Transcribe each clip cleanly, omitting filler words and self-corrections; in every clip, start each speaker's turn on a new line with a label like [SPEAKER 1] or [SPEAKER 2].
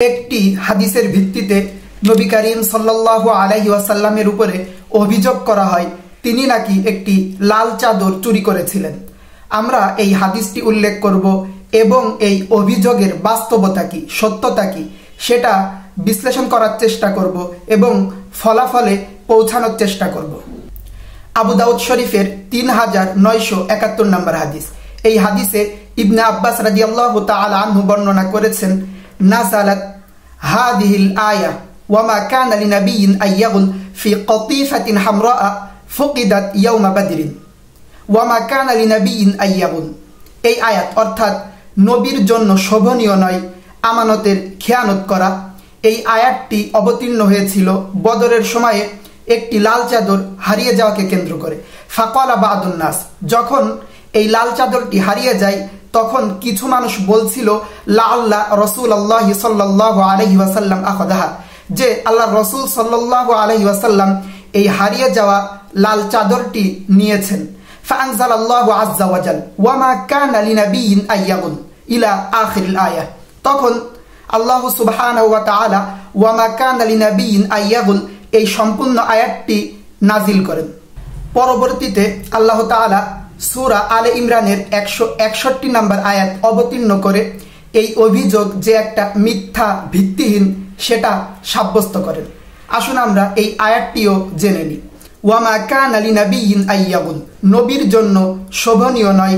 [SPEAKER 1] একটি হাদিসের ভিত্তিতে নবী করিম সাল্লাল্লাহু আলাইহি ওয়াসাল্লামের উপরে অভিযোগ করা হয় তিনি নাকি একটি লাল চাদর চুরি করেছিলেন। আমরা এই হাদিসটি উল্লেখ করব এবং এই অভিযোগের বাস্তবতা কি, সত্যতা কি সেটা বিশ্লেষণ করার চেষ্টা করব এবং ফলাফলে পৌঁছানোর চেষ্টা করব। আবু দাউদ শরীফের 3971 নম্বর হাদিস। এই হাদিসে ইবনে আব্বাস রাদিয়াল্লাহু তাআলা আনহু বর্ণনা করেছেন, নাযালাত হাযিহিল আয়া ওয়া মা কানা লিনাবিয়্যিন আইয়াগুল ফি কতিফাতিন হামরা ফুকিদাত ইয়াওমা বাদরিন ওয়া মা কানা লিনাবিয়্যিন আইয়াগুল। এই আয়াত অর্থাৎ নবীর জন্য শোভনীয় নয় আমানতের খেয়ানত করা। এই আয়াতটি অবতীর্ণ হয়েছিল বদরের সময়ে একটি লাল চাদর হারিয়ে যাওয়াকে কেন্দ্র করে। ফাকালা বাদুন নাস, যখন এই লাল চাদরটি হারিয়ে যায় তখন কিছু মানুষ বলছিল লাআল্লা রাসূলুল্লাহ সাল্লাল্লাহু আলাইহি ওয়াসাল্লাম আখাযাহা, যে আল্লাহর রাসূল সাল্লাল্লাহু আলাইহি ওয়াসাল্লাম এই হারিয়ে যাওয়া লাল চাদরটি নিয়েছেন। ফাআনজালাল্লাহু আযজা ওয়া জাল ওয়া মা কানা লিনাবিয়্যিন আইয়াগুল ইলা আখিরিল আয়াহ। তখন আল্লাহ সুবহানাহু ওয়া তাআলা ওয়া মা কানা লিনাবিয়্যিন আইয়াগুল এই সম্পূর্ণ আয়াতটি নাজিল করেন। পরবর্তীতে আল্লাহ তাআলা সূরা আলে ইমরানের 161 নম্বর আয়াত অবতীর্ণ করে এই অভিযোগ যে একটা মিথ্যা ভিত্তিহীন সেটা সাব্যস্ত করেন। আসুন আমরা এই আয়াতটিও জেনে নিই। ওয়া মা কানা লিনাবিয়্যিন আইয়াগুল, নবীর জন্য শোভনীয় নয়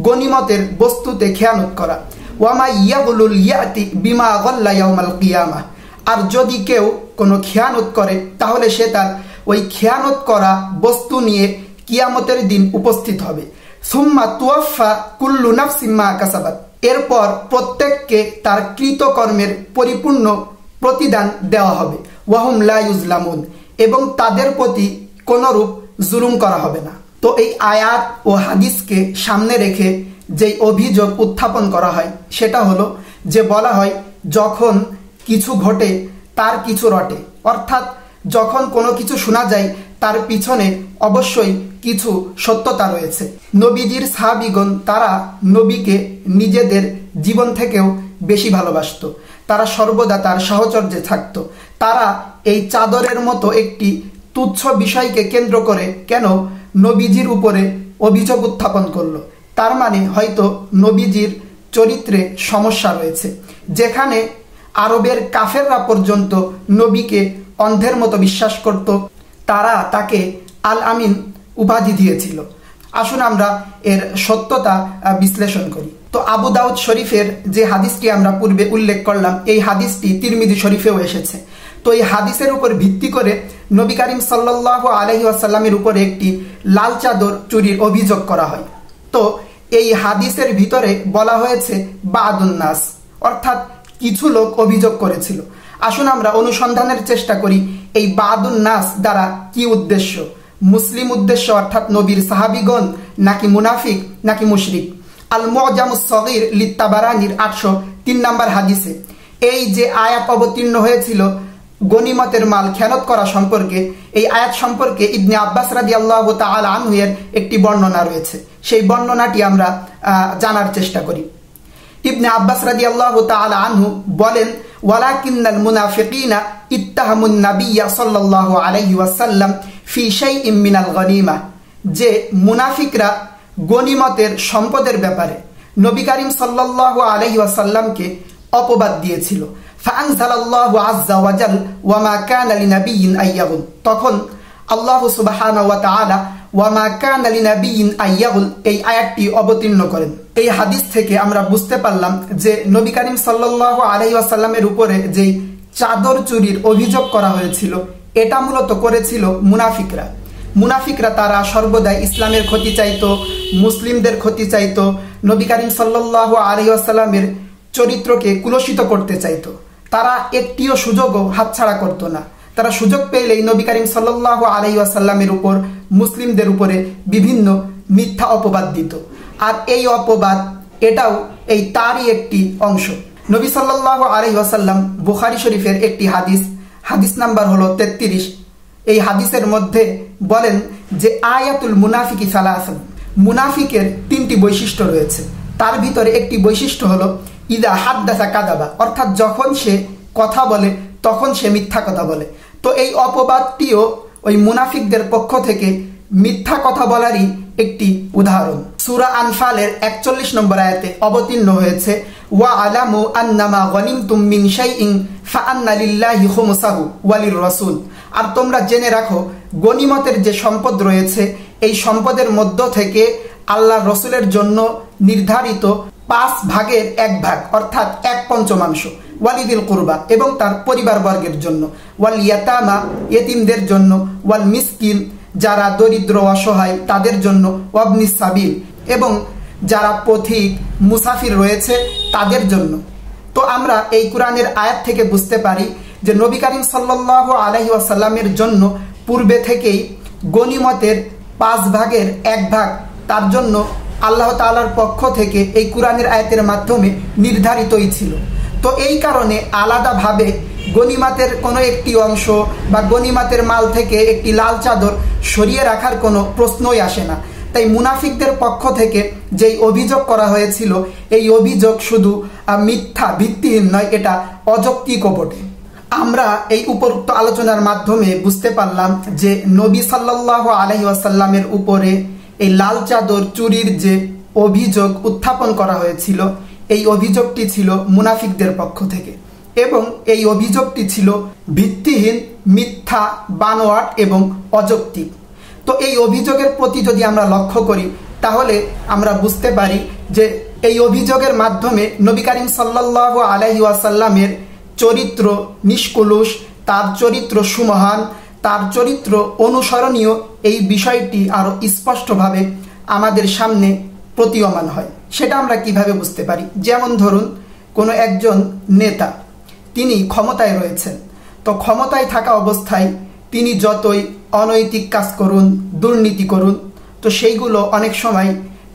[SPEAKER 1] গনিমতের বস্তুতে খেয়ানত করা। ওয়া মা ইয়াগুলুল ইয়াতি বিমা গাল্লা ইয়াউমাল কিয়ামাহ, আর যদি কেউ কোনো খেয়ানত করে তাহলে সে তার ওই খেয়ানত করা বস্তু নিয়ে কিয়ামতের দিন উপস্থিত হবে। সুম্মা তুওয়াফা কুল্লু নাফসিন মা কাসাবাত, এরপর প্রত্যেককে তার কৃতকর্মের পরিপূর্ণ প্রতিদান দেওয়া হবে। ওয়াহুম লা ইউজলামুন, এবং তাদের প্রতি কোনরূপ জুলুম করা হবে না। তো এই আয়াত ও হাদিসকে সামনে রেখে যে অভিযোগ উত্থাপন করা হয় সেটা হলো যে বলা হয় যখন কিছু ঘটে তার কিছু রটে, অর্থাৎ যখন কোনো কিছু শোনা যায় তার পিছনে অবশ্যই কিছু সত্যতা রয়েছে। নবীজির সাহাবীগণ তারা নবীকে নিজেদের জীবন থেকেও বেশি ভালোবাসত, তারা সর্বদা তার সাহচর্যে থাকত। তারা এই চাদরের মতো একটি তুচ্ছ বিষয়কে কেন্দ্র করে কেন নবীজির উপরে অভিযোগ উত্থাপন করলো, তার মানে হয়তো নবীজির চরিত্রে সমস্যা রয়েছে। যেখানে আরবের কাফেররা পর্যন্ত নবীকে অন্ধের মতো বিশ্বাস করত, তারা তাকে আল আমিন উপাধি দিয়েছিল। আসুন আমরা এর সত্যতা বিশ্লেষণ করি। তো আবু দাউদ শরীফের যে হাদিসটি আমরা পূর্বে উল্লেখ করলাম এই হাদিসটি তিরমিজি শরীফেও এসেছে। তো এই হাদিসের উপর ভিত্তি করে নবী করিম সাল্লাল্লাহু আলাইহি ওয়াসাল্লামের উপরে একটি লাল চাদর চুরির অভিযোগ করা হয়। তো এই হাদিসের ভিতরে বলা হয়েছে বাদুন নাস, অর্থাৎ কিছু লোক অভিযোগ করেছিল। আসুন আমরা অনুসন্ধানের চেষ্টা করি এই বাদুন নাস দ্বারা কি উদ্দেশ্য, মুসলিম উদ্দেশ্য অর্থাৎ নবীর সাহাবীগণ, নাকি মুনাফিক, নাকি মুশরিক। আল মুআজামুস সগীর লিত্তাবারানির 803 নম্বর হাদিসে এই যে আয়াত অবতীর্ণ হয়েছিল গনিমতের মাল খেয়ানত করা সম্পর্কে, এই আয়াত সম্পর্কে ইবনে আব্বাস রাদিয়াল্লাহু তাআলা আনহু এর একটি বর্ণনা রয়েছে। সেই বর্ণনাটি আমরা জানার চেষ্টা করি। ইবনে আব্বাস রাদিয়াল্লাহু তাআলা আনহু বলেন, ওয়ালাকিন্নাল মুনাফিকিনা ইত্তাহামুন নাবিয়্যা সাল্লাল্লাহু আলাইহি ওয়াসাল্লাম ফি শাইইন মিনাল গনিমা, যে মুনাফিকরা গনিমতের সম্পদের ব্যাপারে নবী করিম সাল্লাল্লাহু আলাইহি ওয়াসাল্লামকে অপবাদ দিয়েছিল। ফাআনজালাল্লাহু আযজা ওয়া জাল ওয়া মা কানা লিনাবিয়্যিন আইয়াগুল, তখন আল্লাহ সুবহানাহু ওয়া তাআলা ওয়া মা কানা লিনাবিয়্যিন আইয়াগুল এই আয়াতটি অবতীর্ণ করেন। এই হাদিস থেকে আমরা বুঝতে পারলাম যে নবী করিম সাল্লাল্লাহু আলাইহি ওয়াসাল্লামের উপরে যেই চাদর চুরির অভিযোগ করা হয়েছিল এটা মূলত করেছিল মুনাফিকরা। মুনাফিকরা তারা সর্বদাই ইসলামের ক্ষতি চাইতো, মুসলিমদের ক্ষতি চাইতো, নবী করিম সাল্লাল্লাহু আলাইহি ওয়াসাল্লামের চরিত্রকে কুলসিত করতে চাইতো। তারা একটিও সুযোগও হাতছাড়া করত না। তারা সুযোগ পেলেই নবী করিম সাল্লাল্লাহু আলাইহি ওয়াসাল্লামের উপর, মুসলিমদের উপরে বিভিন্ন মিথ্যা অপবাদ দিত। আর এই অপবাদ এটাও এই তারই একটি অংশ। নবী সাল্লাল্লাহু আলাইহি ওয়াসাল্লাম বুখারী শরীফের একটি হাদিস নাম্বার হলো 33, এই হাদিসের মধ্যে বলেন যে আয়াতুল মুনাফিকি সালাসুন, মুনাফিকের 3টি বৈশিষ্ট্য রয়েছে। তার ভিতরে একটি বৈশিষ্ট্য হলো ইদা হাদ্দাসা কাযাবা, অর্থাৎ যখন সে কথা বলে তখন সে মিথ্যা কথা বলে। তো এই অপবাদটিও ওই মুনাফিকদের পক্ষ থেকে মিথ্যা কথা বলারই একটি উদাহরণ। সূরা আনফালের 41 নম্বর আয়াতে অবতীর্ণ হয়েছে, ওয়া আলামু আন্নামা গনিমতুম মিন শাইইন ফাআন্না লিল্লাহি খুমুসাহু ওয়া লির-রাসূল। আর তোমরা জেনে রাখো, গনিমতের যে সম্পদ রয়েছে এই সম্পদের মধ্য থেকে আল্লাহর রসুলের জন্য নির্ধারিত 5 ভাগের 1 ভাগ অর্থাৎ 1/5 ওয়ালিদিল কুরবা এবং তার পরিবারবর্গের জন্য, ওয়াল ইয়াতামা ইয়েতিমদের জন্য, ওয়াল মিসকিন যারা দরিদ্র অসহায় তাদের জন্য, ওয়াবনিস সাবিল এবং যারা পথিক মুসাফির রয়েছে তাদের জন্য। তো আমরা এই কোরআনের আয়াত থেকে বুঝতে পারি যে নবী করিম সাল্লাল্লাহু আলাইহি ওয়াসাল্লামের জন্য পূর্বে থেকেই গনিমতের 5 ভাগের 1 ভাগ তার জন্য আল্লাহ তাআলার পক্ষ থেকে এই কোরআনের আয়াতের মাধ্যমে নির্ধারিতই ছিল। তো এই কারণে আলাদাভাবে গনিমাতের কোনো একটি অংশ বা গনিমাতের মাল থেকে একটি লাল চাদর সরিয়ে রাখার কোনো প্রশ্নই আসে না। তাই মুনাফিকদের পক্ষ থেকে যেই অভিযোগ করা হয়েছিল এই অভিযোগ শুধু মিথ্যা, ভিত্তিহীন নয়, এটা অযৌক্তিকও বটে। আমরা এই উপরোক্ত আলোচনার মাধ্যমে বুঝতে পারলাম যে নবী সাল্লাল্লাহু আলাইহি ওয়াসাল্লামের উপরে এই লাল চাদর চুরির যে অভিযোগ উত্থাপন করা হয়েছিল এই অভিযোগটি ছিল মুনাফিকদের পক্ষ থেকে এবং এই অভিযোগটি ছিল ভিত্তিহীন, মিথ্যা, বানোয়াট এবং অযৌক্তিক। তো এই অভিযোগের প্রতি যদি আমরা লক্ষ্য করি তাহলে আমরা বুঝতে পারি যে এই অভিযোগের মাধ্যমে নবী করিম সাল্লাল্লাহু আলাইহি ওয়াসাল্লামের চরিত্র নিষ্কলুষ, তার চরিত্র সুমহান, তার চরিত্র অনুসরণীয় এই বিষয়টি আরো স্পষ্টভাবে আমাদের সামনে প্রতীয়মান হয়। সেটা আমরা কিভাবে বুঝতে পারি? যেমন ধরুন, কোনো একজন নেতা তিনি ক্ষমতায় রয়েছেন, তো ক্ষমতায় থাকা অবস্থায় তিনি যতই অনৈতিক কাজ করুন, দুর্নীতি করুন, তো সেইগুলো অনেক সময়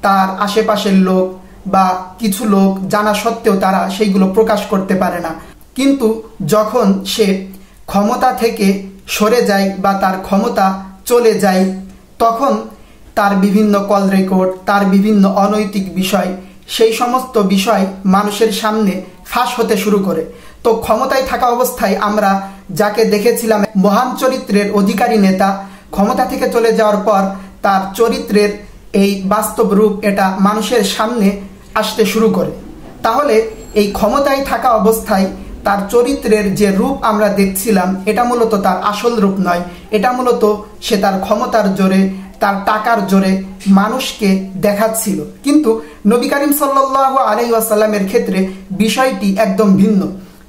[SPEAKER 1] তার আশেপাশের লোক বা কিছু লোক জানা সত্ত্বেও তারা সেইগুলো প্রকাশ করতে পারে না। কিন্তু যখন সে ক্ষমতা থেকে সরে যায় বা তার ক্ষমতা চলে যায় তখন তার বিভিন্ন কল রেকর্ড, তার বিভিন্ন অনৈতিক বিষয়, সেই সমস্ত বিষয় মানুষের সামনে ফাঁস হতে শুরু করে। তো ক্ষমতায় থাকা অবস্থায় আমরা যাকে দেখেছিলাম মহান চরিত্রের অধিকারী নেতা, ক্ষমতা থেকে চলে যাওয়ার পর তার চরিত্রের এই বাস্তব রূপ এটা মানুষের সামনে আসতে শুরু করে। তাহলে এই ক্ষমতায় থাকা অবস্থায় তার চরিত্রের যে রূপ আমরা দেখছিলাম এটা মূলত তার আসল রূপ নয়, এটা মূলত সে তার ক্ষমতার জোরে, তার টাকার জোরে মানুষকে দেখাচ্ছিল। কিন্তু নবী করিম সাল্লাল্লাহু আলাইহি ওয়াসাল্লামের ক্ষেত্রে বিষয়টি একদম ভিন্ন।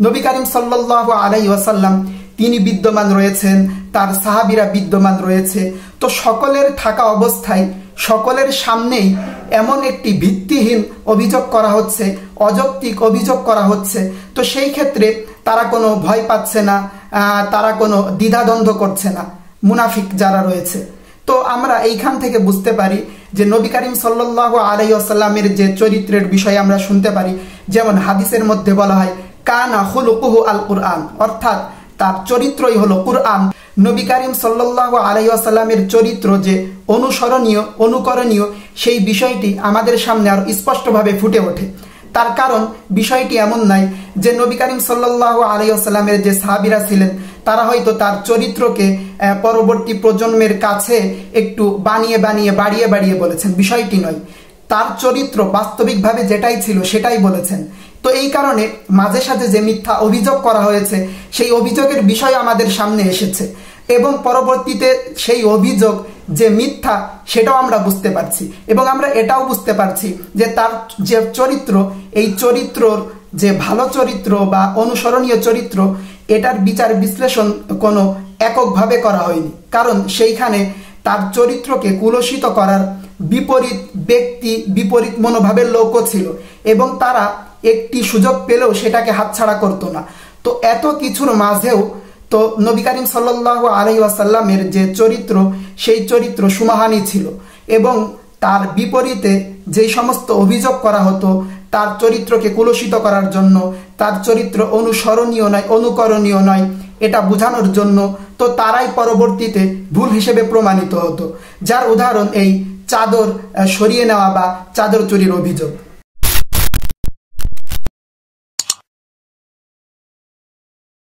[SPEAKER 1] নবী করিম সাল্লাল্লাহু আলাইহি ওয়াসাল্লাম তিনি বিদ্যমান রয়েছেন, তার সাহাবীরা বিদ্যমান রয়েছে। তো সকলের থাকা অবস্থায় সকলের সামনেই এমন একটি ভিত্তিহীন অভিযোগ করা হচ্ছে, অযৌক্তিক অভিযোগ করা হচ্ছে। তো সেই ক্ষেত্রে তারা কোনো ভয় পাচ্ছে না, তারা কোনো দ্বিধাদ্বন্দ্ব করছে না মুনাফিক যারা রয়েছে। তো আমরা এইখান থেকে বুঝতে পারি যে নবী করিম সাল্লাল্লাহু আলাইহি ওয়াসাল্লামের যে চরিত্রের বিষয়ে আমরা শুনতে পারি, যেমন হাদিসের মধ্যে বলা হয় কানা খুলুকুহু আল কুরআন, অর্থাৎ তার চরিত্রই হলো কুরআন। নবী করিম সাল্লাল্লাহু আলাইহি ওয়াসাল্লামের চরিত্র যে অনুসরণীয়, অনুকরণীয়, সেই বিষয়টি আমাদের সামনে আরো স্পষ্টভাবে ফুটে ওঠে। তার কারণ বিষয়টি এমন নয় যে নবী করিম সাল্লাল্লাহু আলাইহি ওয়াসাল্লামের যে সাহাবীরা ছিলেন তারা হয়তো তার চরিত্রকে পরবর্তী প্রজন্মের কাছে একটু বানিয়ে বানিয়ে বাড়িয়ে বাড়িয়ে বলেছেন, বিষয়টি নয়। তার চরিত্র বাস্তবিকভাবে যেটাই ছিল সেটাই বলেছেন। তো এই কারণে মাঝে সাঝে যে মিথ্যা অভিযোগ করা হয়েছে সেই অভিযোগের বিষয় আমাদের সামনে এসেছে এবং পরবর্তীতে সেই অভিযোগ যে মিথ্যা সেটাও আমরা বুঝতে পারছি এবং আমরা এটাও বুঝতে পারছি যে তার যে চরিত্র, এই চরিত্রর যে ভালো চরিত্র বা অনুসরণীয় চরিত্র এটার বিচার বিশ্লেষণ কোনো এককভাবে করা হয়নি, কারণ সেইখানে তার চরিত্রকে কুলসিত করার বিপরীত ব্যক্তি, বিপরীত মনোভাবের লোকও ছিল এবং তারা একটি সুযোগ পেলেও সেটাকে হাতছাড়া করতো না। তো এত কিছুর মাঝেও তো নবী করিম সাল্লাল্লাহু আলাইহি ওয়াসাল্লামের যে চরিত্র সেই চরিত্র সুমহানই ছিল এবং তার বিপরীতে যে সমস্ত অভিযোগ করা হতো তার চরিত্রকে কুলসিত করার জন্য, তার চরিত্র অনুসরণীয় নয়, অনুকরণীয় নয়, এটা বোঝানোর জন্য, তো তারাই পরবর্তীতে ভুল হিসেবে প্রমাণিত হতো। যার উদাহরণ এই চাদর সরিয়ে নেওয়া বা চাদর চুরির অভিযোগ।